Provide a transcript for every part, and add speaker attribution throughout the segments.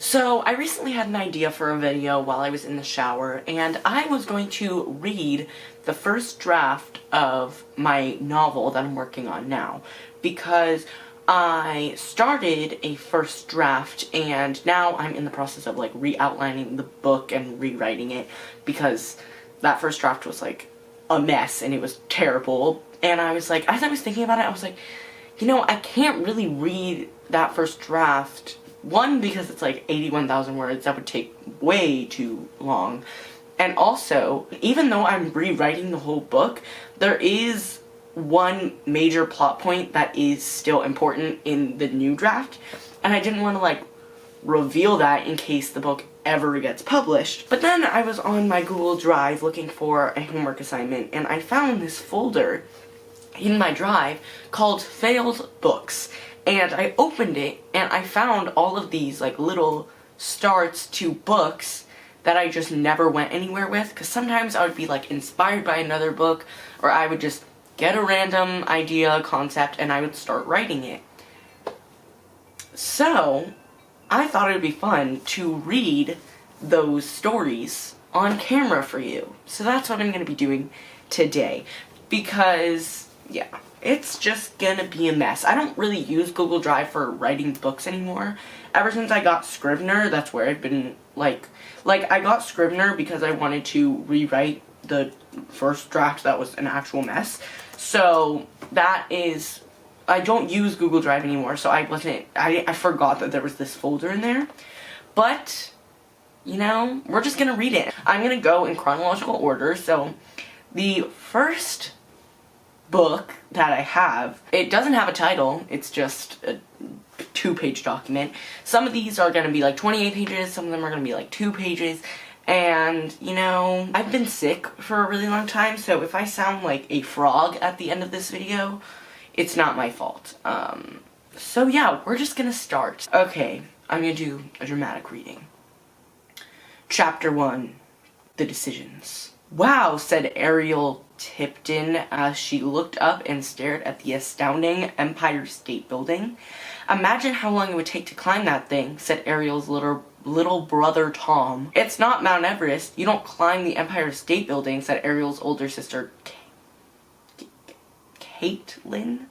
Speaker 1: So I recently had an idea for a video while I was in the shower, and I was going to read the first draft of my novel that I'm working on now, because I started a first draft and now I'm in the process of like re-outlining the book and rewriting it, because that first draft was like a mess and it was terrible. And I was like, as I was thinking about it, I was like, you know, I can't really read that first draft. One, because it's like 81,000 words, that would take way too long. And also, even though I'm rewriting the whole book, there is one major plot point that is still important in the new draft. And I didn't want to like reveal that in case the book ever gets published. But then I was on my Google Drive looking for a homework assignment, and I found this folder in my drive called Failed Books. And I opened it, and I found all of these like little starts to books that I just never went anywhere with, because sometimes I would be like inspired by another book, or I would just get a random idea, concept, and I would start writing it. So I thought it would be fun to read those stories on camera for you. So that's what I'm going to be doing today, because yeah, it's just gonna be a mess. I don't really use Google Drive for writing books anymore. Ever since I got Scrivener, that's where I've been like I got Scrivener because I wanted to rewrite the first draft that was an actual mess. So that is, I don't use Google Drive anymore, so I forgot that there was this folder in there. But, you know, we're just gonna read it. I'm gonna go in chronological order. So the first book that I have, it doesn't have a title, it's just a 2-page document. Some of these are going to be like 28 pages, some of them are going to be like 2 pages, and you know, I've been sick for a really long time, so if I sound like a frog at the end of this video, it's not my fault. So yeah, we're just gonna start. Okay, I'm gonna do a dramatic reading. Chapter 1, The Decisions. Wow, said Ariel Tipton as she looked up and stared at the astounding Empire State Building. Imagine how long it would take to climb that thing, said Ariel's little brother Tom. It's not Mount Everest. You don't climb the Empire State Building, said Ariel's older sister Caitlin?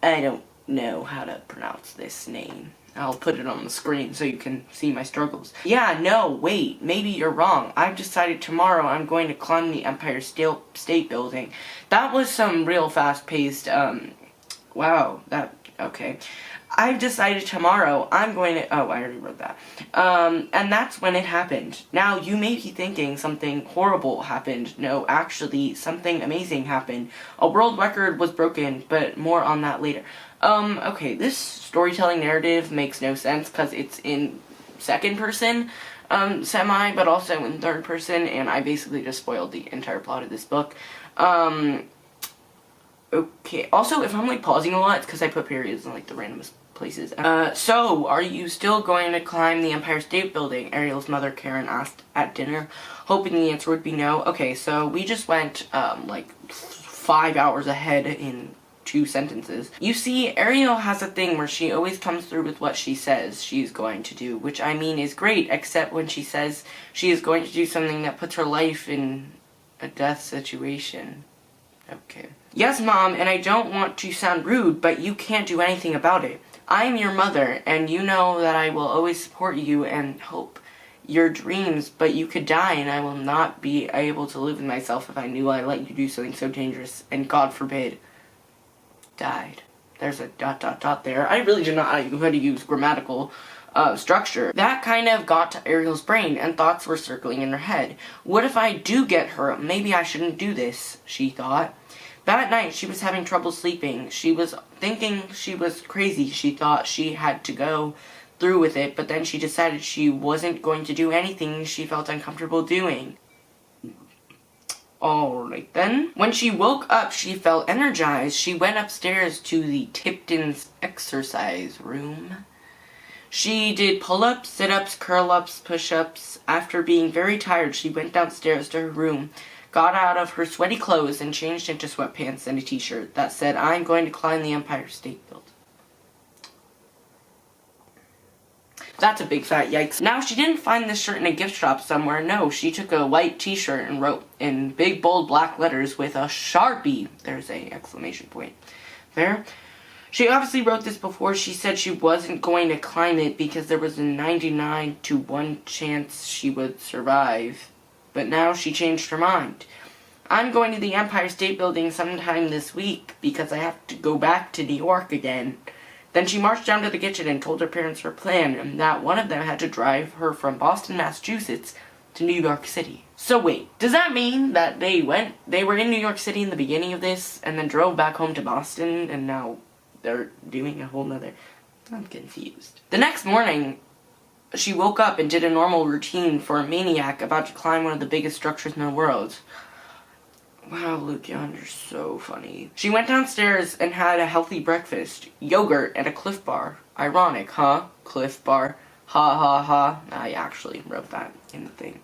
Speaker 1: I don't know how to pronounce this name. I'll put it on the screen so you can see my struggles. Yeah, no, wait, maybe you're wrong. I've decided tomorrow I'm going to climb the Empire State Building. That was some real fast-paced, wow, okay. I've decided tomorrow I'm going to, oh, I already wrote that. And that's when it happened. Now, you may be thinking something horrible happened. No, actually, something amazing happened. A world record was broken, but more on that later. Okay, this storytelling narrative makes no sense because it's in second person, semi, but also in third person, and I basically just spoiled the entire plot of this book. Okay, also, if I'm like pausing a lot, it's because I put periods in like the randomest places. So, are you still going to climb the Empire State Building? Ariel's mother, Karen, asked at dinner, hoping the answer would be no. Okay, so we just went, like 5 hours ahead in 2 sentences. You see, Ariel has a thing where she always comes through with what she says she's going to do, which I mean is great, except when she says she is going to do something that puts her life in a death situation. Okay. Yes, Mom, and I don't want to sound rude, but you can't do anything about it. I am your mother, and you know that I will always support you and hope your dreams, but you could die, and I will not be able to live with myself if I knew I let you do something so dangerous, and God forbid, died. There's a ... there. I really did not know how to use grammatical structure. That kind of got to Ariel's brain, and thoughts were circling in her head. What if I do get her? Maybe I shouldn't do this, she thought. That night, she was having trouble sleeping. She was thinking she was crazy. She thought she had to go through with it, but then she decided she wasn't going to do anything she felt uncomfortable doing. Alright then. When she woke up, she felt energized. She went upstairs to the Tipton's exercise room. She did pull-ups, sit-ups, curl-ups, push-ups. After being very tired, she went downstairs to her room, got out of her sweaty clothes, and changed into sweatpants and a t-shirt that said, I'm going to climb the Empire State Building. That's a big fat yikes. Now, she didn't find this shirt in a gift shop somewhere. No, she took a white t-shirt and wrote in big, bold, black letters with a Sharpie. There's a exclamation point. There. She obviously wrote this before she said she wasn't going to climb it because there was a 99 to 1 chance she would survive. But now she changed her mind. I'm going to the Empire State Building sometime this week because I have to go back to New York again. Then she marched down to the kitchen and told her parents her plan, and that one of them had to drive her from Boston, Massachusetts to New York City. So wait, does that mean that they were in New York City in the beginning of this, and then drove back home to Boston, and now they're doing a whole nother... I'm confused. The next morning, she woke up and did a normal routine for a maniac about to climb one of the biggest structures in the world. Wow, Lucian, you're so funny. She went downstairs and had a healthy breakfast. Yogurt and a Cliff Bar. Ironic, huh? Cliff Bar. Ha ha ha. I actually wrote that in the thing.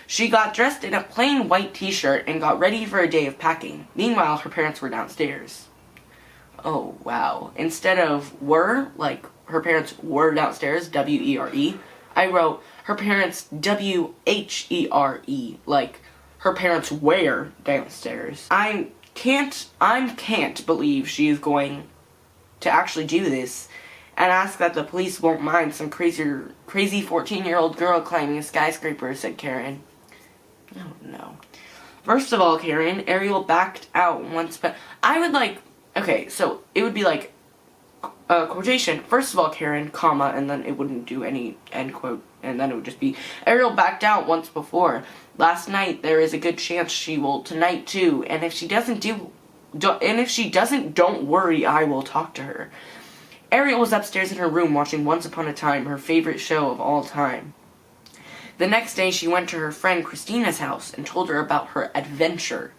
Speaker 1: She got dressed in a plain white t-shirt and got ready for a day of packing. Meanwhile, her parents were downstairs. Oh, wow. Instead of were, like her parents were downstairs, W-E-R-E, I wrote her parents W-H-E-R-E, like her parents were downstairs. I can't believe she is going to actually do this and ask that the police won't mind some crazy 14-year-old girl climbing a skyscraper, said Karen. Oh, no. First of all, Karen, Ariel backed out once, but I would like, okay, so it would be like a quotation. First of all, Karen, comma, and then it wouldn't do any end quote, and then it would just be, Ariel backed out once before. Last night, there is a good chance she will tonight too, and if she doesn't, don't worry, I will talk to her. Ariel was upstairs in her room watching Once Upon a Time, her favorite show of all time. The next day, she went to her friend Christina's house and told her about her adventure.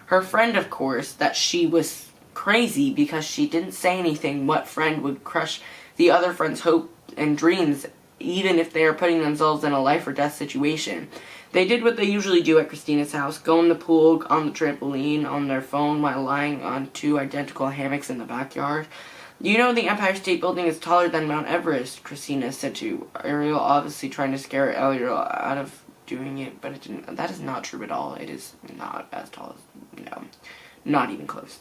Speaker 1: Her friend, of course, that she was crazy because she didn't say anything. What friend would crush the other friend's hope and dreams, even if they are putting themselves in a life or death situation? They did what they usually do at Christina's house, go in the pool, on the trampoline, on their phone while lying on 2 identical hammocks in the backyard. You know the Empire State Building is taller than Mount Everest, Christina said to Ariel, obviously trying to scare Ariel out of doing it, but that is not true at all. It is not as tall as, no, not even close.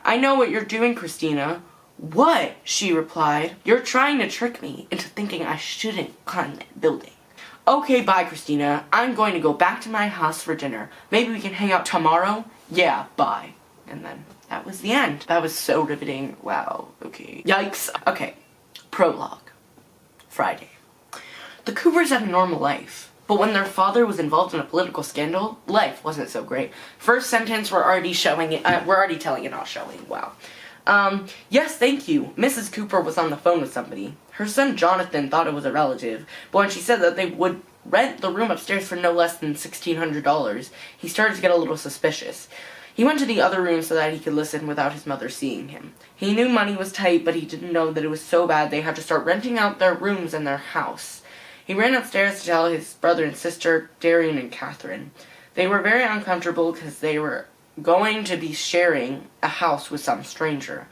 Speaker 1: I know what you're doing, Christina. What? She replied. You're trying to trick me into thinking I shouldn't climb that building. Okay, bye, Christina. I'm going to go back to my house for dinner. Maybe we can hang out tomorrow? Yeah, bye. And then that was the end. That was so riveting. Wow. Okay. Yikes. Okay. Prologue. Friday. The Coopers had a normal life, but when their father was involved in a political scandal, life wasn't so great. First sentence, we're already telling it, not showing. Wow. Yes, thank you. Mrs. Cooper was on the phone with somebody. Her son Jonathan thought it was a relative, but when she said that they would rent the room upstairs for no less than $1,600, he started to get a little suspicious. He went to the other room so that he could listen without his mother seeing him. He knew money was tight, but he didn't know that it was so bad they had to start renting out their rooms in their house. He ran upstairs to tell his brother and sister, Darian and Catherine. They were very uncomfortable because they were going to be sharing a house with some stranger.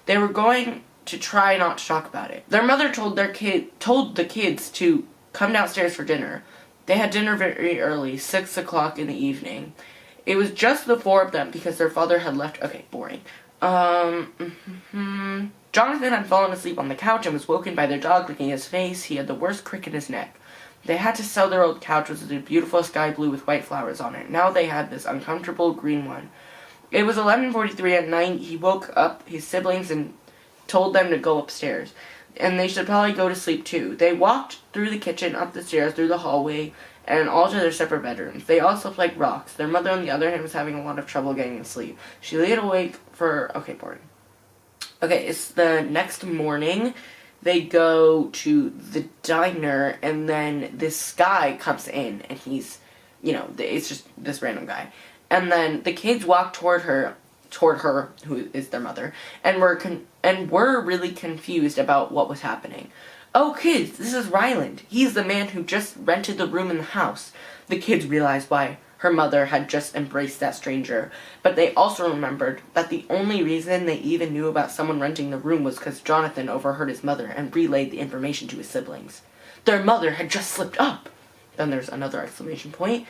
Speaker 1: They were going to try not to talk about it. Their mother told the kids to come downstairs for dinner. They had dinner very early, 6 o'clock in the evening. It was just the 4 of them because their father had left. Okay, boring. Jonathan had fallen asleep on the couch and was woken by their dog licking his face. He had the worst crick in his neck. They had to sell their old couch, which was a beautiful sky blue with white flowers on it. Now they had this uncomfortable green one. It was 11:43 at night. He woke up his siblings and told them to go upstairs, and they should probably go to sleep too. They walked through the kitchen, up the stairs, through the hallway, and all to their separate bedrooms. They all slept like rocks. Their mother, on the other hand, was having a lot of trouble getting to sleep. She laid awake for... Okay, boring. Okay, it's the next morning. They go to the diner, and then this guy comes in, and he's, it's just this random guy. And then the kids walk toward her, who is their mother, and were really confused about what was happening. Oh, kids, this is Ryland. He's the man who just rented the room in the house. The kids realized why her mother had just embraced that stranger, but they also remembered that the only reason they even knew about someone renting the room was because Jonathan overheard his mother and relayed the information to his siblings. their mother had just slipped up. Then there's another exclamation point.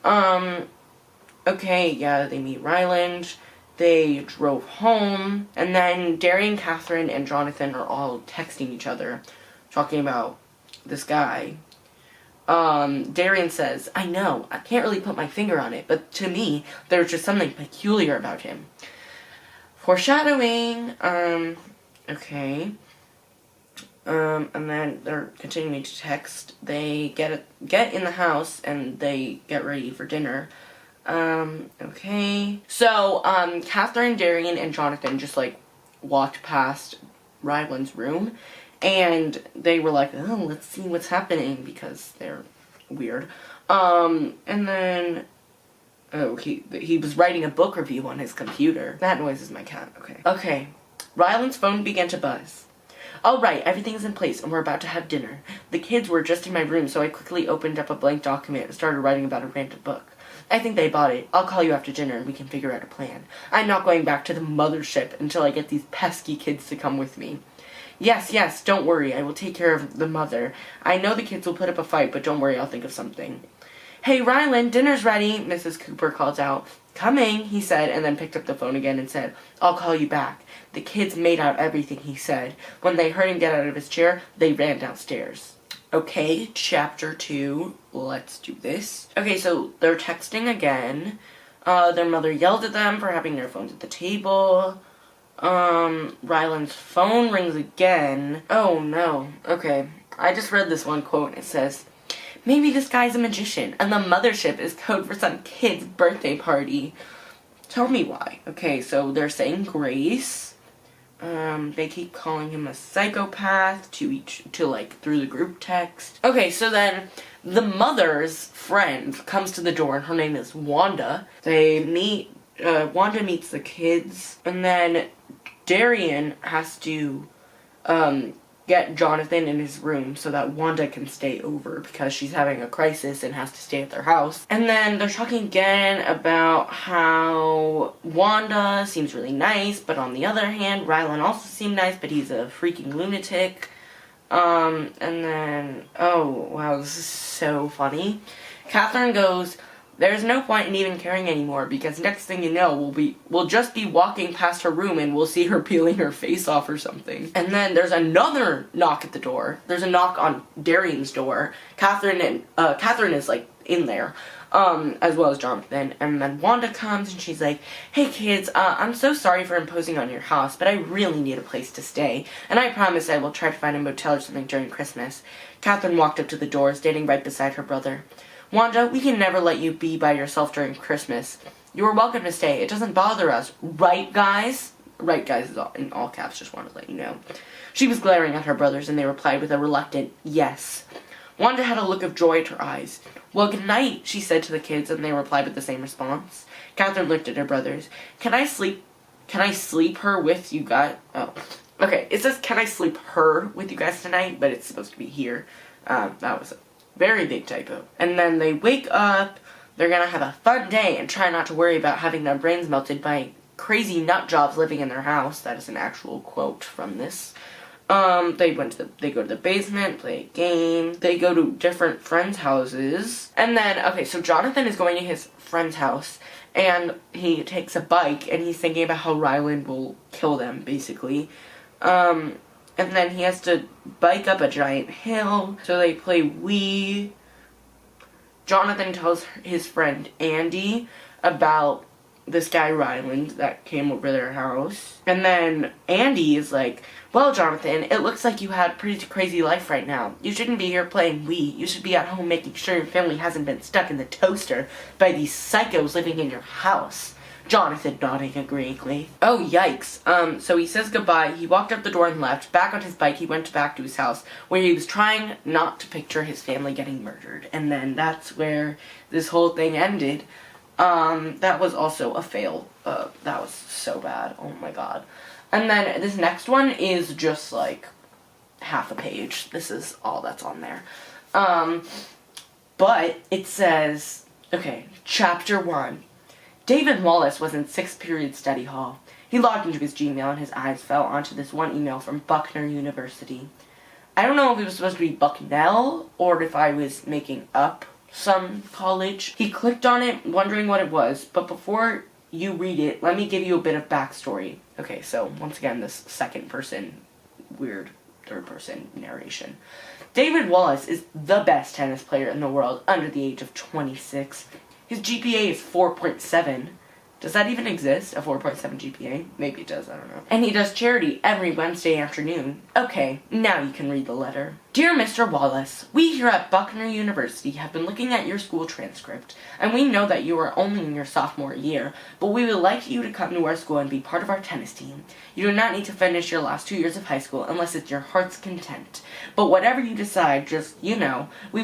Speaker 1: Okay, yeah, they meet Ryland. They drove home. And then Darian, Catherine, and Jonathan are all texting each other, talking about this guy. Darian says, I know, I can't really put my finger on it, but to me, there's just something peculiar about him. Foreshadowing. Okay. And then they're continuing to text. They get in the house and they get ready for dinner. Okay. So, Catherine, Darian, and Jonathan just, like, walked past Ryland's room, and they were like, oh, let's see what's happening, because they're weird. And then, oh, he was writing a book review on his computer. That noise is my cat. Okay. Ryland's phone began to buzz. All right, everything's in place, and we're about to have dinner. The kids were just in my room, so I quickly opened up a blank document and started writing about a random book. I think they bought it. I'll call you after dinner and we can figure out a plan. I'm not going back to the mothership until I get these pesky kids to come with me. Yes, don't worry. I will take care of the mother. I know the kids will put up a fight, but don't worry, I'll think of something. Hey, Ryland, dinner's ready, Mrs. Cooper called out. Coming, he said, and then picked up the phone again and said, I'll call you back. The kids made out everything he said. When they heard him get out of his chair, they ran downstairs. Okay, chapter 2. Let's do this. Okay, so they're texting again. Their mother yelled at them for having their phones at the table. Ryland's phone rings again. Oh, no. Okay, I just read this one quote and it says, maybe this guy's a magician and the mothership is code for some kid's birthday party. Tell me why. Okay, so they're saying grace. They keep calling him a psychopath through the group text. Okay, so then the mother's friend comes to the door and her name is Wanda. They meet, Wanda meets the kids, and then Darian has to, get Jonathan in his room so that Wanda can stay over because she's having a crisis and has to stay at their house. And then they're talking again about how Wanda seems really nice, but on the other hand, Ryland also seemed nice, but he's a freaking lunatic. And then, oh, wow, this is so funny. Catherine goes, there's no point in even caring anymore because next thing you know, we'll just be walking past her room and we'll see her peeling her face off or something. And then there's another knock at the door. There's a knock on Darian's door. Catherine is like in there, as well as Jonathan. And then Wanda comes and she's like, hey kids, I'm so sorry for imposing on your house, but I really need a place to stay. And I promise I will try to find a motel or something during Christmas. Catherine walked up to the door, standing right beside her brother. Wanda, we can never let you be by yourself during Christmas. You are welcome to stay. It doesn't bother us. Right, guys? Right, guys is in all caps, just want to let you know. She was glaring at her brothers, and they replied with a reluctant yes. Wanda had a look of joy at her eyes. Well, good night, she said to the kids, and they replied with the same response. Catherine looked at her brothers. Can I sleep her with you guys? Oh. Okay, it says, can I sleep her with you guys tonight? But it's supposed to be here. That was very big typo. And then they wake up, they're gonna have a fun day and try not to worry about having their brains melted by crazy nut jobs living in their house. That is an actual quote from this. They go to the basement, play a game, they go to different friends' houses, and then, okay, so Jonathan is going to his friend's house, and he takes a bike, and he's thinking about how Ryland will kill them, basically. And then he has to bike up a giant hill, so they play Wii. Jonathan tells his friend Andy about this guy Ryland that came over their house. And then Andy is like, well, Jonathan, it looks like you had a pretty crazy life right now. You shouldn't be here playing Wii. You should be at home making sure your family hasn't been stuck in the toaster by these psychos living in your house. Jonathan nodding agreeingly. Oh, yikes. So he says goodbye, he walked out the door and left. Back on his bike, he went back to his house, where he was trying not to picture his family getting murdered. And then that's where this whole thing ended. That was also a fail. That was so bad. Oh my god. And then this next one is just like half a page. This is all that's on there. But it says, okay, chapter 1. David Wallace was in 6th period study hall. He logged into his Gmail and his eyes fell onto this one email from Buckner University. I don't know if it was supposed to be Bucknell or if I was making up some college. He clicked on it wondering what it was, but before you read it, let me give you a bit of backstory. Okay, so once again, this second person, weird third person narration. David Wallace is the best tennis player in the world under the age of 26. His GPA is 4.7. Does that even exist? A 4.7 GPA? Maybe it does, I don't know. And he does charity every Wednesday afternoon. Okay, now you can read the letter. Dear Mr. Wallace, we here at Buckner University have been looking at your school transcript, and we know that you are only in your sophomore year, but we would like you to come to our school and be part of our tennis team. You do not need to finish your last 2 years of high school unless it's your heart's content. But whatever you decide, just, we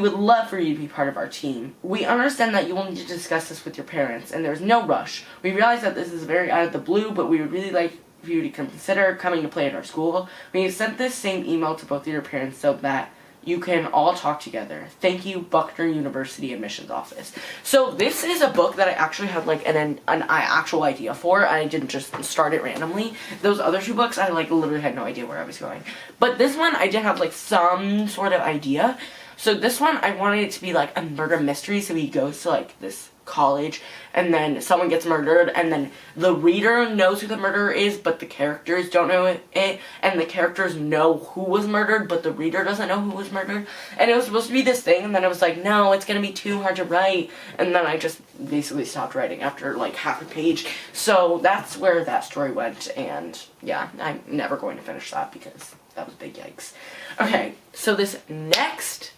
Speaker 1: would love for you to be part of our team. We understand that you will need to discuss this with your parents, and there's no rush. We realize that this is very out of the blue, but we would really like for you to consider coming to play at our school. We have sent this same email to both of your parents so that you can all talk together. Thank you, Buckner University Admissions Office. So this is a book that I actually had like an actual idea for. I didn't just start it randomly. Those other two books, I like literally had no idea where I was going. But this one, I did have like some sort of idea. So this one, I wanted it to be like a murder mystery. So he goes to like this college and then someone gets murdered and then the reader knows who the murderer is but the characters don't know it, and the characters know who was murdered but the reader doesn't know who was murdered, and it was supposed to be this thing, and then I was like, no, it's gonna be too hard to write, and then I just basically stopped writing after like half a page. So that's where that story went, and yeah, I'm never going to finish that because that was big yikes. Okay, so this next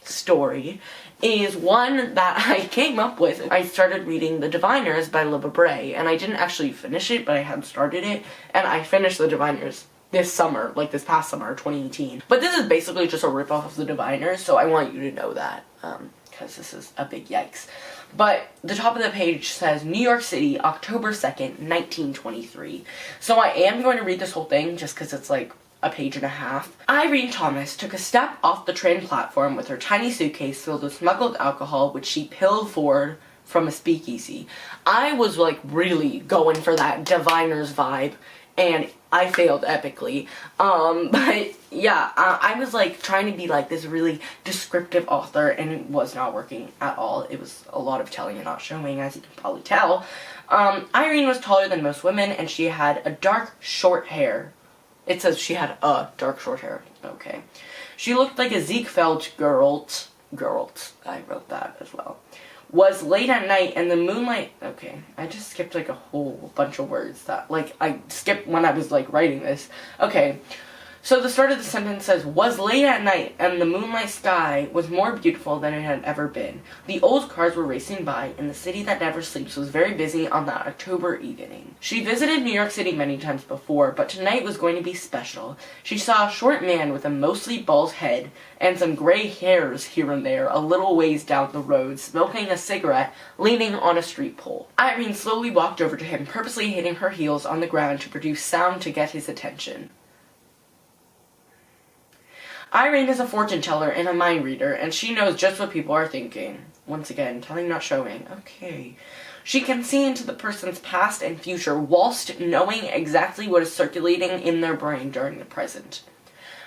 Speaker 1: story is one that I came up with. I started reading The Diviners by Libba Bray, and I didn't actually finish it, but I had started it, and I finished The Diviners this summer, like this past summer, 2018. But this is basically just a ripoff of The Diviners, so I want you to know that, because this is a big yikes. But the top of the page says, New York City, October 2nd, 1923. So I am going to read this whole thing, just because it's like a page and a half. Irene Thomas took a step off the train platform with her tiny suitcase filled with smuggled alcohol, which she pilfered from a speakeasy. I was like really going for that Diviners vibe, and I failed epically. But yeah, I was like trying to be like this really descriptive author, and it was not working at all. It was a lot of telling and not showing, as you can probably tell. Irene was taller than most women, and she had a dark, short hair. It says she had dark short hair. Okay. She looked like a Ziegfeld Geralt. I wrote that as well. Was late at night and the moonlight. Okay. I just skipped like a whole bunch of words that like I skipped when I was like writing this. Okay. So the start of the sentence says, was late at night and the moonlight sky was more beautiful than it had ever been. The old cars were racing by and the city that never sleeps was very busy on that October evening. She visited New York City many times before, but tonight was going to be special. She saw a short man with a mostly bald head and some gray hairs here and there a little ways down the road, smoking a cigarette, leaning on a street pole. Irene slowly walked over to him, purposely hitting her heels on the ground to produce sound to get his attention. Irene is a fortune teller and a mind reader, and she knows just what people are thinking. Once again, telling, not showing. Okay. She can see into the person's past and future whilst knowing exactly what is circulating in their brain during the present.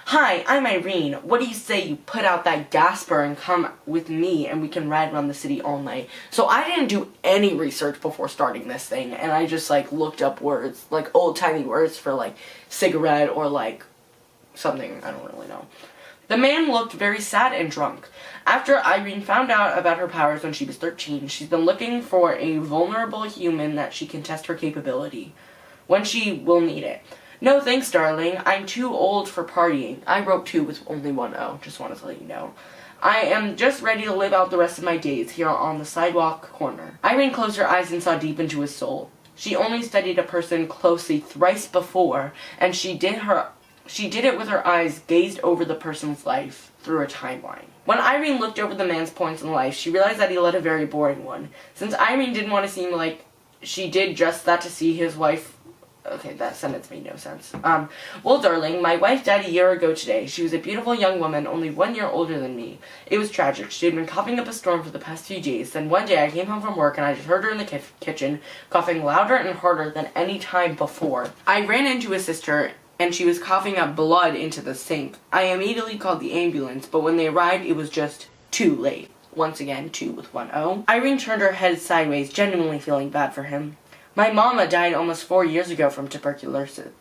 Speaker 1: Hi, I'm Irene. What do you say you put out that Gasper and come with me and we can ride around the city all night? So I didn't do any research before starting this thing, and I just like looked up words, like old-timey words for like cigarette or like something, I don't really know. The man looked very sad and drunk. After Irene found out about her powers when she was 13, she's been looking for a vulnerable human that she can test her capability when she will need it. No thanks, darling. I'm too old for partying. I wrote 2 with only 1 O. Just wanted to let you know. I am just ready to live out the rest of my days here on the sidewalk corner. Irene closed her eyes and saw deep into his soul. She only studied a person closely thrice before, and she did it with her eyes gazed over the person's life through a timeline. When Irene looked over the man's points in life, she realized that he led a very boring one. Since Irene didn't want to seem like she did just that to see his wife. Okay, that sentence made no sense. Well, darling, my wife died a year ago today. She was a beautiful young woman, only 1 year older than me. It was tragic. She had been coughing up a storm for the past few days. Then one day I came home from work and I just heard her in the kitchen, coughing louder and harder than any time before. I ran into his sister and she was coughing up blood into the sink. I immediately called the ambulance, but when they arrived, it was just too late. Once again, 2 with 1 O. Irene turned her head sideways, genuinely feeling bad for him. My mama died almost 4 years ago from tuberculosis.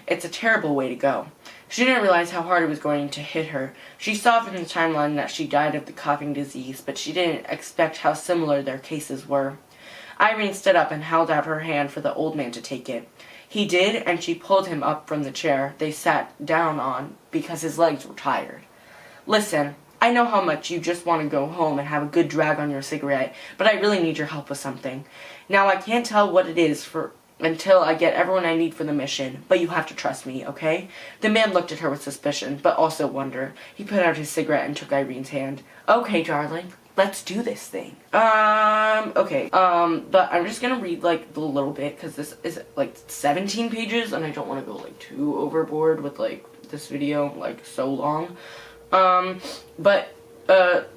Speaker 1: It's a terrible way to go. She didn't realize how hard it was going to hit her. She saw from the timeline that she died of the coughing disease, but she didn't expect how similar their cases were. Irene stood up and held out her hand for the old man to take it. He did, and she pulled him up from the chair they sat down on because his legs were tired. Listen, I know how much you just want to go home and have a good drag on your cigarette, but I really need your help with something. Now, I can't tell what it is until I get everyone I need for the mission, but you have to trust me, okay? The man looked at her with suspicion, but also wonder. He put out his cigarette and took Irene's hand. Okay, darling, let's do this thing. Okay, but I'm just gonna read, like, the little bit, because this is, like, 17 pages, and I don't want to go, like, too overboard with, like, this video, like, so long.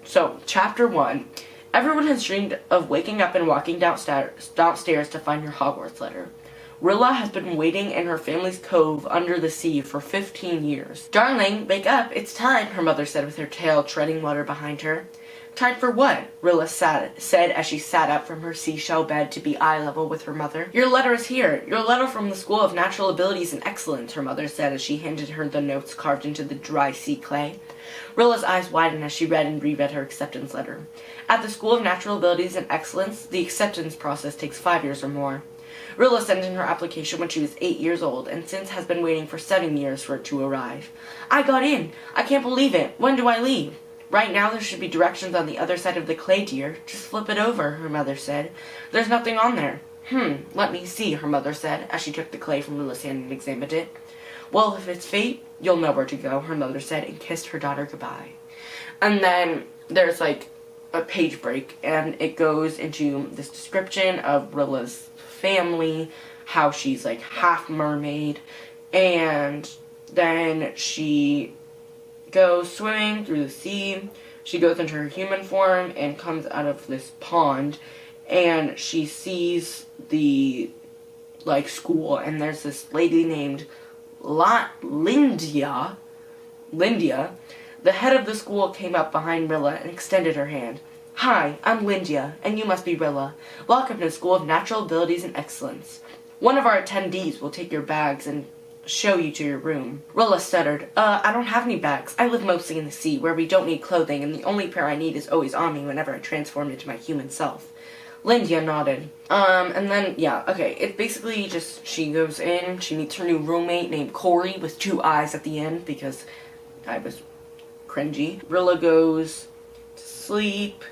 Speaker 1: So, chapter 1. Everyone has dreamed of waking up and walking downstairs to find your Hogwarts letter. Rilla has been waiting in her family's cove under the sea for 15 years. Darling, wake up, it's time, her mother said with her tail treading water behind her. Time for what? Rilla said as she sat up from her seashell bed to be eye level with her mother. Your letter is here. Your letter from the School of Natural Abilities and Excellence, her mother said as she handed her the notes carved into the dry sea clay. Rilla's eyes widened as she read and reread her acceptance letter. At the School of Natural Abilities and Excellence, the acceptance process takes 5 years or more. Rilla sent in her application when she was 8 years old, and since has been waiting for 7 years for it to arrive. I got in! I can't believe it! When do I leave? Right now there should be directions on the other side of the clay, dear. Just flip it over, her mother said. There's nothing on there. Let me see, her mother said, as she took the clay from Rilla's hand and examined it. Well, if it's fate, you'll know where to go, her mother said, and kissed her daughter goodbye. And then there's, like, a page break, and it goes into this description of Rilla's family, how she's, like, half mermaid, and then she goes swimming through the sea. She goes into her human form and comes out of this pond, and she sees the, like, school, and there's this lady named Lindia. The head of the school came up behind Rilla and extended her hand. Hi, I'm Lindia, and you must be Rilla. Welcome to the School of Natural Abilities and Excellence. One of our attendees will take your bags and show you to your room. Rilla stuttered. I don't have any bags. I live mostly in the sea, where we don't need clothing, and the only pair I need is always on me whenever I transform into my human self. Lindia nodded. And then, yeah, okay, it's basically just, she goes in, she meets her new roommate named Corey with 2 eyes at the end, because I was cringy. Rilla goes to sleep.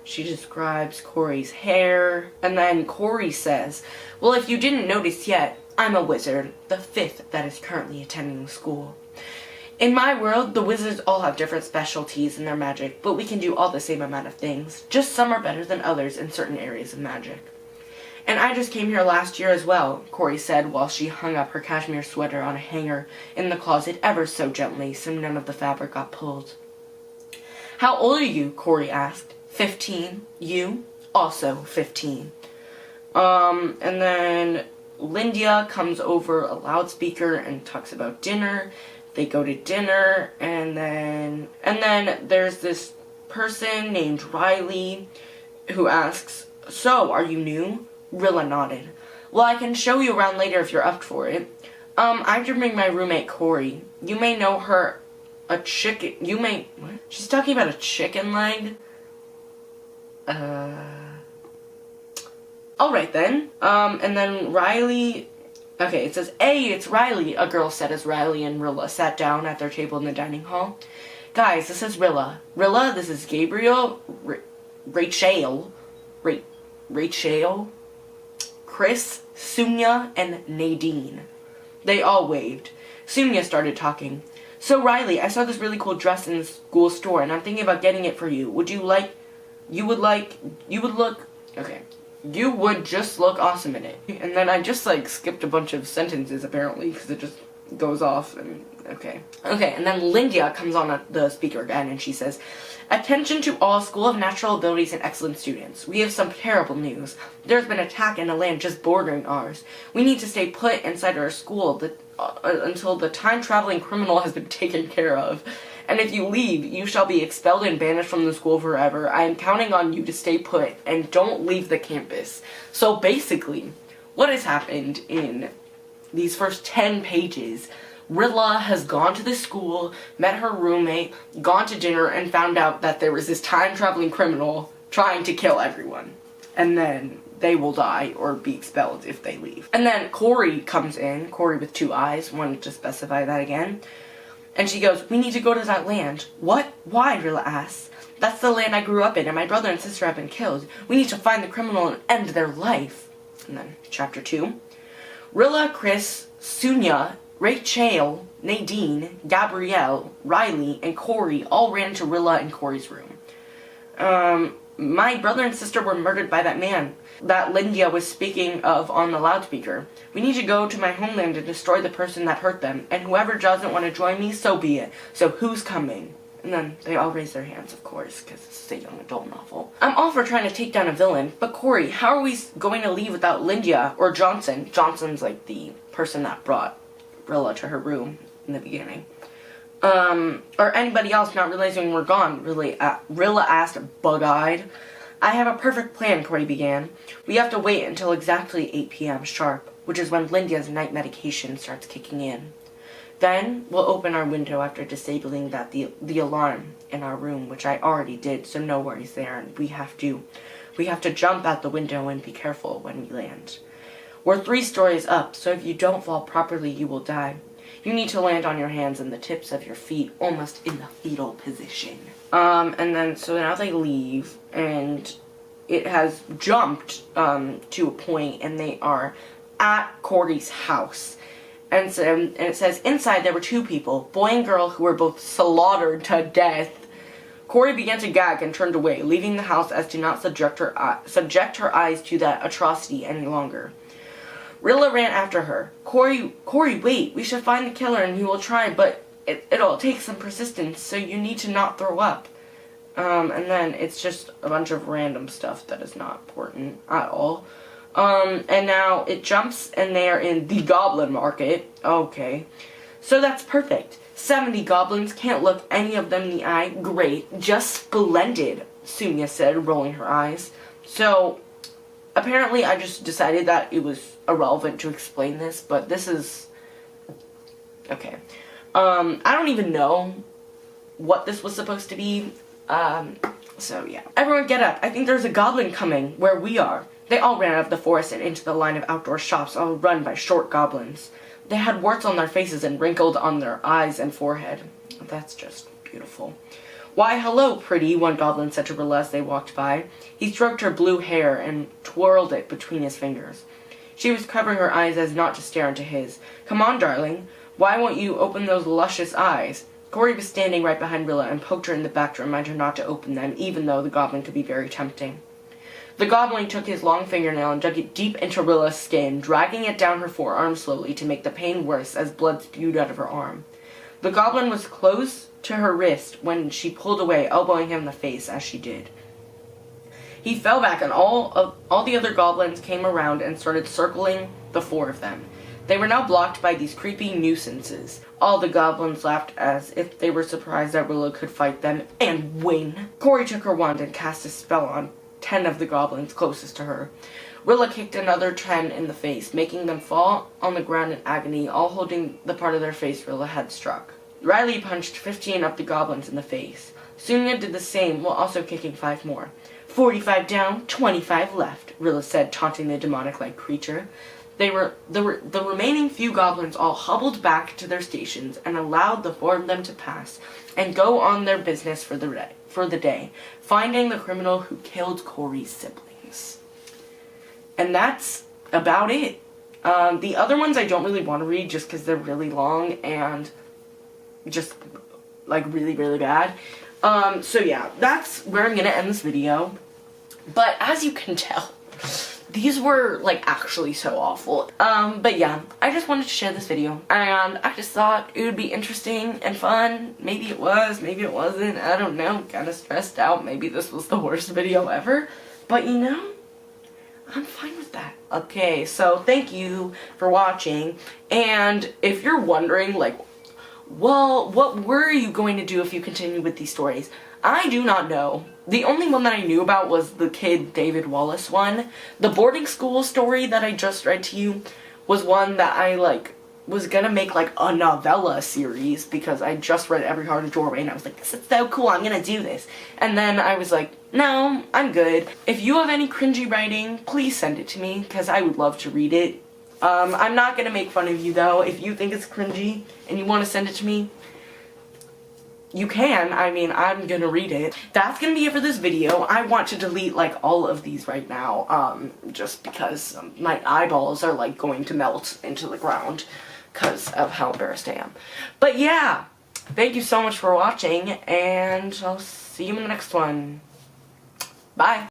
Speaker 1: She describes Corey's hair, and then Corey says, well, if you didn't notice yet, I'm a wizard, the 5th that is currently attending the school. In my world, the wizards all have different specialties in their magic, but we can do all the same amount of things. Just some are better than others in certain areas of magic. And I just came here last year as well, Corey said while she hung up her cashmere sweater on a hanger in the closet ever so gently so none of the fabric got pulled. How old are you? Corey asked. 15. You? Also 15. And then Lindia comes over a loudspeaker and talks about dinner. They go to dinner, and then there's this person named Riley who asks, so, are you new? Rilla nodded. Well, I can show you around later if you're up for it. I have to bring my roommate Corey. You may know her a chicken. You may. What? She's talking about a chicken leg. Alright then. And then Riley. Okay, it says, hey, it's Riley, a girl said as Riley and Rilla sat down at their table in the dining hall. Guys, this is Rilla. Rilla, this is Gabriel, Rachel, Chris, Sunya, and Nadine. They all waved. Sunya started talking. So Riley, I saw this really cool dress in the school store, and I'm thinking about getting it for you. You would just look awesome in it. And then I just, like, skipped a bunch of sentences, apparently, because it just goes off and okay. Okay, and then Lindia comes on the speaker again and she says, "Attention to all School of Natural Abilities and Excellent students. We have some terrible news. There's been an attack in a land just bordering ours. We need to stay put inside our school until the time-traveling criminal has been taken care of. And if you leave, you shall be expelled and banished from the school forever. I am counting on you to stay put and don't leave the campus." So basically, what has happened in these first 10 pages, Rilla has gone to the school, met her roommate, gone to dinner, and found out that there was this time-traveling criminal trying to kill everyone. And then they will die or be expelled if they leave. And then Corey comes in, Corey with 2 eyes, wanted to specify that again. And she goes, "We need to go to that land." "What? Why?" Rilla asks. "That's the land I grew up in, and my brother and sister have been killed. We need to find the criminal and end their life." And then, chapter 2. Rilla, Chris, Sunya, Rachel, Nadine, Gabrielle, Riley, and Corey all ran to Rilla and Corey's room. My brother and sister were murdered by that man that Lindia was speaking of on the loudspeaker. We need to go to my homeland and destroy the person that hurt them, and whoever doesn't want to join me, so be it. So who's coming? And then they all raise their hands, of course, because it's a young adult novel. "I'm all for trying to take down a villain, but Corey, how are we going to leave without Lindia or Johnson?" Johnson's like the person that brought Rilla to her room in the beginning. "Or anybody else not realizing we're gone," Rilla asked, bug-eyed. "I have a perfect plan," Corey began. "We have to wait until exactly 8 p.m. sharp, which is when Lindia's night medication starts kicking in. Then we'll open our window after disabling the alarm in our room, which I already did, so no worries there. And we have to jump out the window and be careful when we land. We're 3 stories up, so if you don't fall properly, you will die. You need to land on your hands and the tips of your feet, almost in the fetal position." And then, so now they leave, and it has jumped to a point, and they are at Corey's house. And it says, "Inside there were 2 people, boy and girl, who were both slaughtered to death." Corey began to gag and turned away, leaving the house as to not subject her eyes to that atrocity any longer. Rilla ran after her. Corey, wait, we should find the killer and he will try, but it'll take some persistence, so you need to not throw up." And then it's just a bunch of random stuff that is not important at all. And now it jumps and they are in the goblin market. Okay. "So that's perfect. 70 goblins, can't look any of them in the eye. Great, just splendid," Sunya said, rolling her eyes. So, apparently I just decided that it was irrelevant to explain this, but this is... okay. I don't even know what this was supposed to be. So yeah. "Everyone get up. I think there's a goblin coming where we are." They all ran out of the forest and into the line of outdoor shops, all run by short goblins. They had warts on their faces and wrinkled on their eyes and forehead. That's just beautiful. "Why, hello, pretty," one goblin said to Rilla as they walked by. He stroked her blue hair and twirled it between his fingers. She was covering her eyes as not to stare into his. "Come on, darling. Why won't you open those luscious eyes?" Corey was standing right behind Rilla and poked her in the back to remind her not to open them, even though the goblin could be very tempting. The goblin took his long fingernail and dug it deep into Rilla's skin, dragging it down her forearm slowly to make the pain worse as blood spewed out of her arm. The goblin was close to her wrist when she pulled away, elbowing him in the face as she did. He fell back, and all the other goblins came around and started circling the 4 of them. They were now blocked by these creepy nuisances. All the goblins laughed as if they were surprised that Rilla could fight them and win. Corey took her wand and cast a spell on 10 of the goblins closest to her. Rilla kicked another 10 in the face, making them fall on the ground in agony, all holding the part of their face Rilla had struck. Riley punched 15 of the goblins in the face. Sunya did the same, while also kicking 5 more. 45 down, 25 left, Rilla said, taunting the demonic-like creature. The remaining few goblins all hobbled back to their stations and allowed the 4 of them to pass and go on their business for the day, finding the criminal who killed Corey's siblings. And that's about it. The other ones I don't really want to read just because they're really long and just, like, really, really bad. So yeah, that's where I'm going to end this video. But as you can tell, these were like actually so awful. But yeah, I just wanted to share this video, and I just thought it would be interesting and fun. Maybe it was, maybe it wasn't, I don't know, kind of stressed out. Maybe this was the worst video ever, but you know, I'm fine with that. Okay, so thank you for watching, and if you're wondering, like, well, what were you going to do if you continue with these stories? I do not know. The only one that I knew about was the Kid David Wallace one. The boarding school story that I just read to you was one that I, like, was gonna make, like, a novella series because I just read Every Heart a Doorway and I was like, this is so cool, I'm gonna do this. And then I was like, no, I'm good. If you have any cringy writing, please send it to me because I would love to read it. I'm not gonna make fun of you though. If you think it's cringy and you want to send it to me, you can. I mean, I'm gonna read it. That's gonna be it for this video. I want to delete like all of these right now, just because my eyeballs are like going to melt into the ground because of how embarrassed I am. But yeah, thank you so much for watching, and I'll see you in the next one. Bye.